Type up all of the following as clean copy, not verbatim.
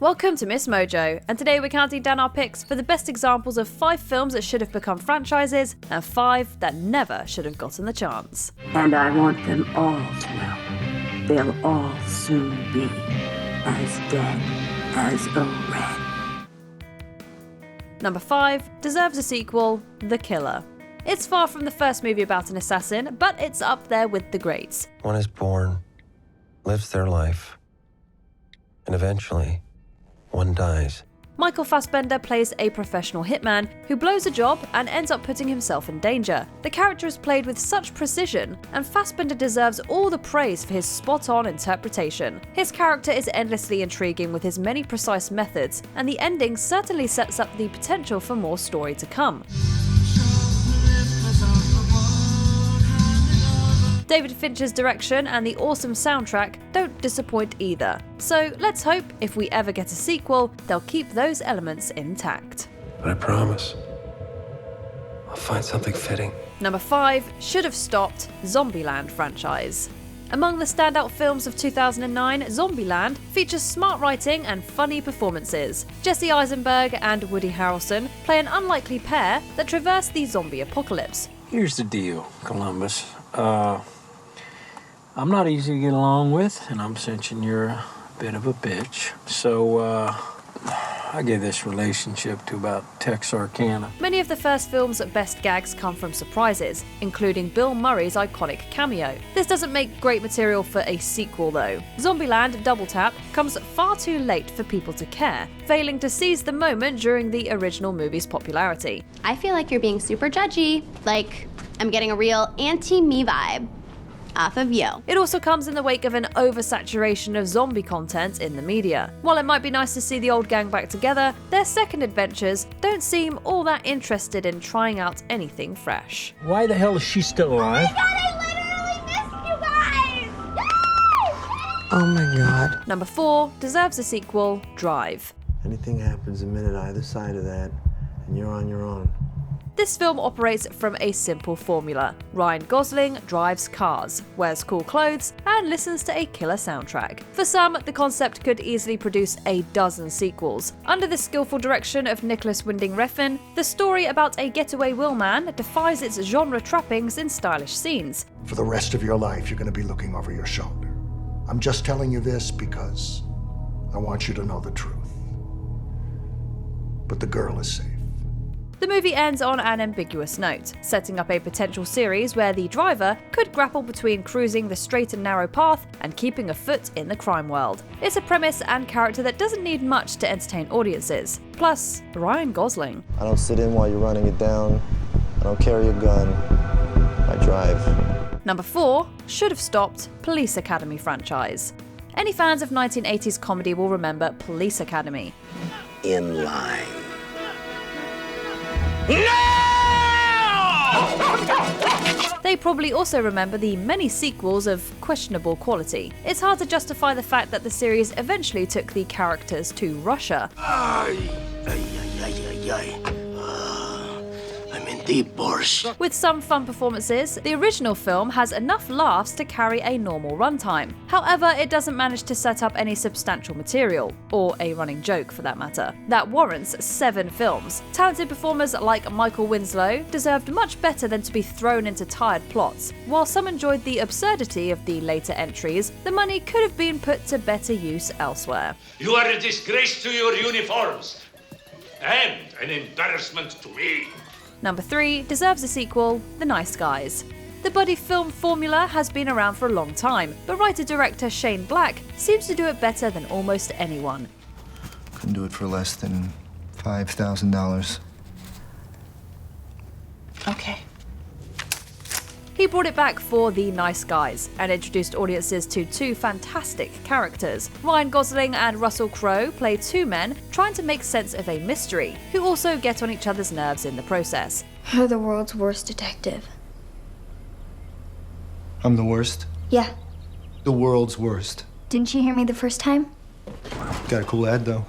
Welcome to MsMojo, and today we're counting down our picks for the best examples of 5 films that should have become franchises and 5 that never should have gotten the chance. And I want them all to know they'll all soon be as dead as a rat. Number 5 deserves a sequel, The Killer. It's far from the first movie about an assassin, but it's up there with the greats. One is born, lives their life, and eventually, one dies. Michael Fassbender plays a professional hitman who blows a job and ends up putting himself in danger. The character is played with such precision, and Fassbender deserves all the praise for his spot-on interpretation. His character is endlessly intriguing with his many precise methods, and the ending certainly sets up the potential for more story to come. David Fincher's direction and the awesome soundtrack don't disappoint either. So let's hope if we ever get a sequel, they'll keep those elements intact. But I promise, I'll find something fitting. Number 5 should have stopped Zombieland franchise. Among the standout films of 2009, Zombieland features smart writing and funny performances. Jesse Eisenberg and Woody Harrelson play an unlikely pair that traverse the zombie apocalypse. Here's the deal, Columbus. I'm not easy to get along with, and I'm sensing you're a bit of a bitch. So, I give this relationship to about Texarkana. Many of the first film's best gags come from surprises, including Bill Murray's iconic cameo. This doesn't make great material for a sequel though. Zombieland Double Tap comes far too late for people to care, failing to seize the moment during the original movie's popularity. I feel like you're being super judgy, like I'm getting a real anti-me vibe off of you. It also comes in the wake of an oversaturation of zombie content in the media. While it might be nice to see the old gang back together, their second adventures don't seem all that interested in trying out anything fresh. Why the hell is she still alive? Oh my god, I literally missed you guys! Oh my god. Number 4 deserves a sequel, Drive. Anything happens a minute either side of that, and you're on your own. This film operates from a simple formula. Ryan Gosling drives cars, wears cool clothes, and listens to a killer soundtrack. For some, the concept could easily produce a dozen sequels. Under the skillful direction of Nicholas Winding Refn, the story about a getaway wheelman defies its genre trappings in stylish scenes. For the rest of your life, you're going to be looking over your shoulder. I'm just telling you this because I want you to know the truth. But the girl is safe. The movie ends on an ambiguous note, setting up a potential series where the driver could grapple between cruising the straight and narrow path and keeping a foot in the crime world. It's a premise and character that doesn't need much to entertain audiences. Plus, Ryan Gosling. I don't sit in while you're running it down. I don't carry a gun. I drive. Number 4 should have stopped Police Academy franchise. Any fans of 1980s comedy will remember Police Academy. In line. They probably also remember the many sequels of questionable quality. It's hard to justify the fact that the series eventually took the characters to Russia. I'm in deep borscht. With some fun performances, the original film has enough laughs to carry a normal runtime. However, it doesn't manage to set up any substantial material, or a running joke for that matter, that warrants 7 films. Talented performers like Michael Winslow deserved much better than to be thrown into tired plots. While some enjoyed the absurdity of the later entries, the money could have been put to better use elsewhere. You are a disgrace to your uniforms, and an embarrassment to me. Number 3 deserves a sequel, The Nice Guys. The buddy film formula has been around for a long time, but writer-director Shane Black seems to do it better than almost anyone. Couldn't do it for less than $5,000. Okay. He brought it back for The Nice Guys and introduced audiences to 2 fantastic characters. Ryan Gosling and Russell Crowe play 2 men trying to make sense of a mystery, who also get on each other's nerves in the process. You're the world's worst detective. I'm the worst? Yeah. The world's worst. Didn't you hear me the first time? Got a cool ad, though.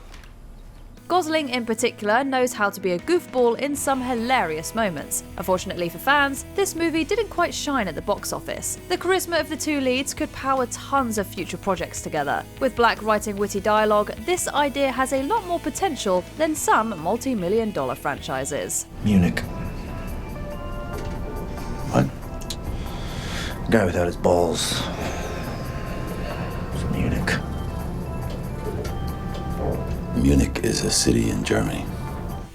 Gosling in particular knows how to be a goofball in some hilarious moments. Unfortunately for fans, this movie didn't quite shine at the box office. The charisma of the two leads could power tons of future projects together. With Black writing witty dialogue, this idea has a lot more potential than some multi-million-dollar franchises. Munich. What? Guy without his balls. From Munich. Munich is a city in Germany.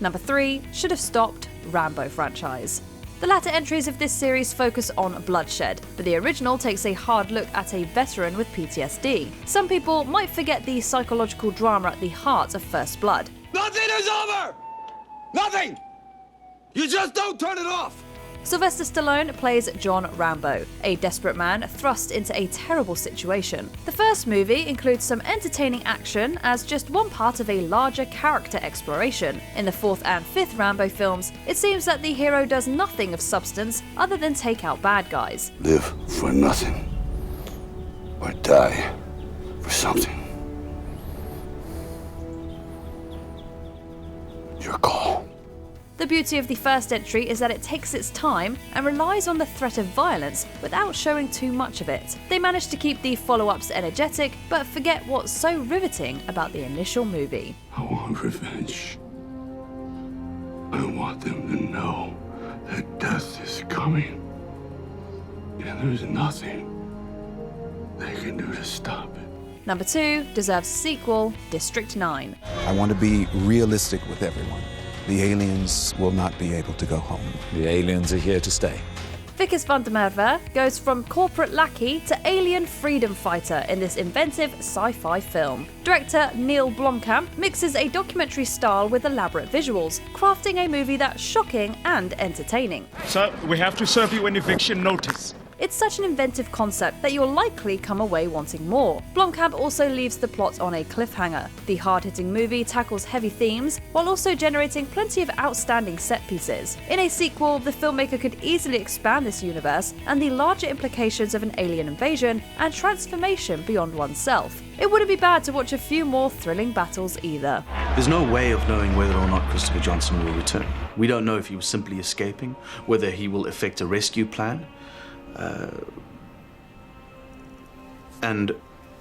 Number 3 should have stopped Rambo franchise. The latter entries of this series focus on bloodshed, but the original takes a hard look at a veteran with PTSD. Some people might forget the psychological drama at the heart of First Blood. Nothing is over! Nothing! You just don't turn it off! Sylvester Stallone plays John Rambo, a desperate man thrust into a terrible situation. The first movie includes some entertaining action as just one part of a larger character exploration. In the 4th and 5th Rambo films, it seems that the hero does nothing of substance other than take out bad guys. Live for nothing, or die for something. Your call. The beauty of the first entry is that it takes its time and relies on the threat of violence without showing too much of it. They manage to keep the follow-ups energetic, but forget what's so riveting about the initial movie. I want revenge. I want them to know that death is coming. And there's nothing they can do to stop it. Number 2 deserves a sequel, District 9. I want to be realistic with everyone. The aliens will not be able to go home. The aliens are here to stay. Vickers van der Merwe goes from corporate lackey to alien freedom fighter in this inventive sci-fi film. Director Neil Blomkamp mixes a documentary style with elaborate visuals, crafting a movie that's shocking and entertaining. So, we have to serve you an eviction notice. It's such an inventive concept that you'll likely come away wanting more. Blomkamp also leaves the plot on a cliffhanger. The hard-hitting movie tackles heavy themes while also generating plenty of outstanding set pieces. In a sequel, the filmmaker could easily expand this universe and the larger implications of an alien invasion and transformation beyond oneself. It wouldn't be bad to watch a few more thrilling battles either. There's no way of knowing whether or not Christopher Johnson will return. We don't know if he was simply escaping, whether he will effect a rescue plan, and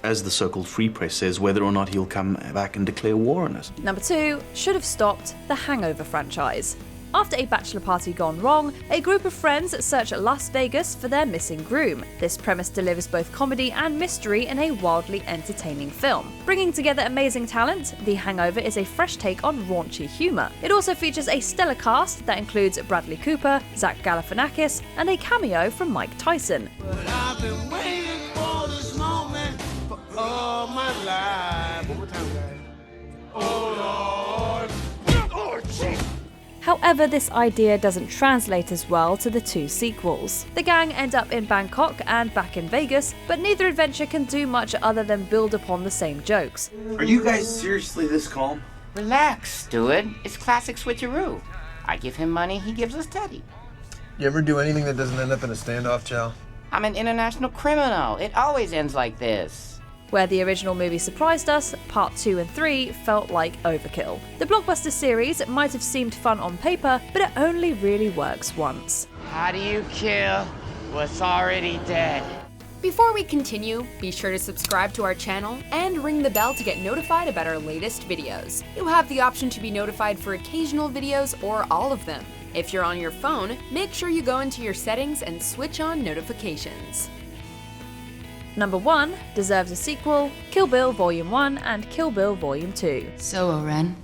as the so-called Free Press says, whether or not he'll come back and declare war on us. Number 2 should have stopped the Hangover franchise. After a bachelor party gone wrong, a group of friends search Las Vegas for their missing groom. This premise delivers both comedy and mystery in a wildly entertaining film. Bringing together amazing talent, The Hangover is a fresh take on raunchy humour. It also features a stellar cast that includes Bradley Cooper, Zach Galifianakis, and a cameo from Mike Tyson. I've been waiting for this moment for all my life. One more time, guys. Oh, Lord. Oh, jeez. However, this idea doesn't translate as well to the 2 sequels. The gang end up in Bangkok and back in Vegas, but neither adventure can do much other than build upon the same jokes. Are you guys seriously this calm? Relax, Stuart. It's classic switcheroo. I give him money, he gives us Teddy. You ever do anything that doesn't end up in a standoff, Chow? I'm an international criminal. It always ends like this. Where the original movie surprised us, part 2 and 3 felt like overkill. The blockbuster series might have seemed fun on paper, but it only really works once. How do you kill what's already dead? Before we continue, be sure to subscribe to our channel and ring the bell to get notified about our latest videos. You have the option to be notified for occasional videos or all of them. If you're on your phone, make sure you go into your settings and switch on notifications. Number 1 deserves a sequel, Kill Bill Volume 1 and Kill Bill Volume 2. So, Oren,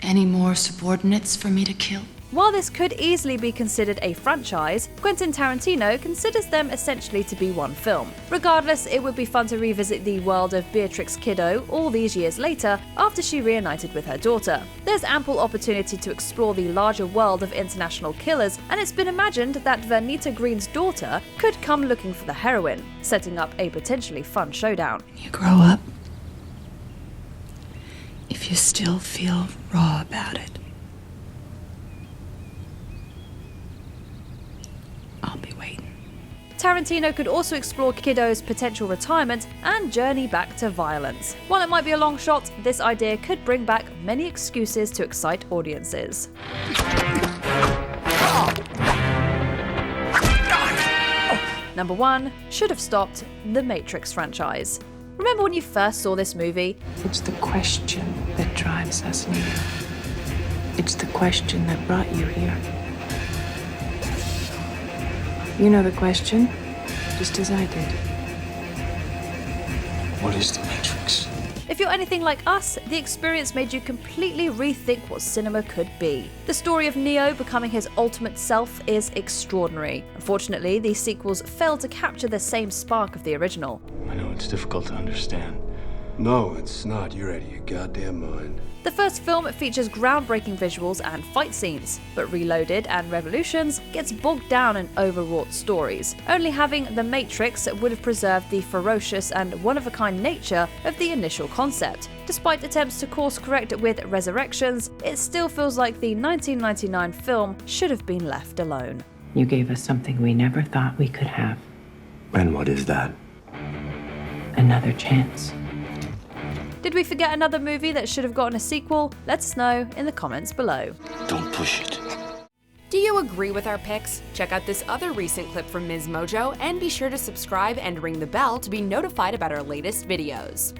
any more subordinates for me to kill? While this could easily be considered a franchise, Quentin Tarantino considers them essentially to be one film. Regardless, it would be fun to revisit the world of Beatrix Kiddo all these years later after she reunited with her daughter. There's ample opportunity to explore the larger world of international killers, and it's been imagined that Vernita Green's daughter could come looking for the heroine, setting up a potentially fun showdown. When you grow up, if you still feel raw about it, I'll be waiting. Tarantino could also explore Kiddo's potential retirement and journey back to violence. While it might be a long shot, this idea could bring back many excuses to excite audiences. Number 1. Should have stopped the Matrix franchise. Remember when you first saw this movie? It's the question that drives us near. It's the question that brought you here. You know the question, just as I did. What is the Matrix? If you're anything like us, the experience made you completely rethink what cinema could be. The story of Neo becoming his ultimate self is extraordinary. Unfortunately, these sequels failed to capture the same spark of the original. I know it's difficult to understand. No, it's not. You're out of your goddamn mind. The first film features groundbreaking visuals and fight scenes, but Reloaded and Revolutions gets bogged down in overwrought stories. Only having The Matrix would have preserved the ferocious and one-of-a-kind nature of the initial concept. Despite attempts to course-correct with Resurrections, it still feels like the 1999 film should have been left alone. You gave us something we never thought we could have. And what is that? Another chance. Did we forget another movie that should have gotten a sequel? Let us know in the comments below. Don't push it. Do you agree with our picks? Check out this other recent clip from MsMojo and be sure to subscribe and ring the bell to be notified about our latest videos.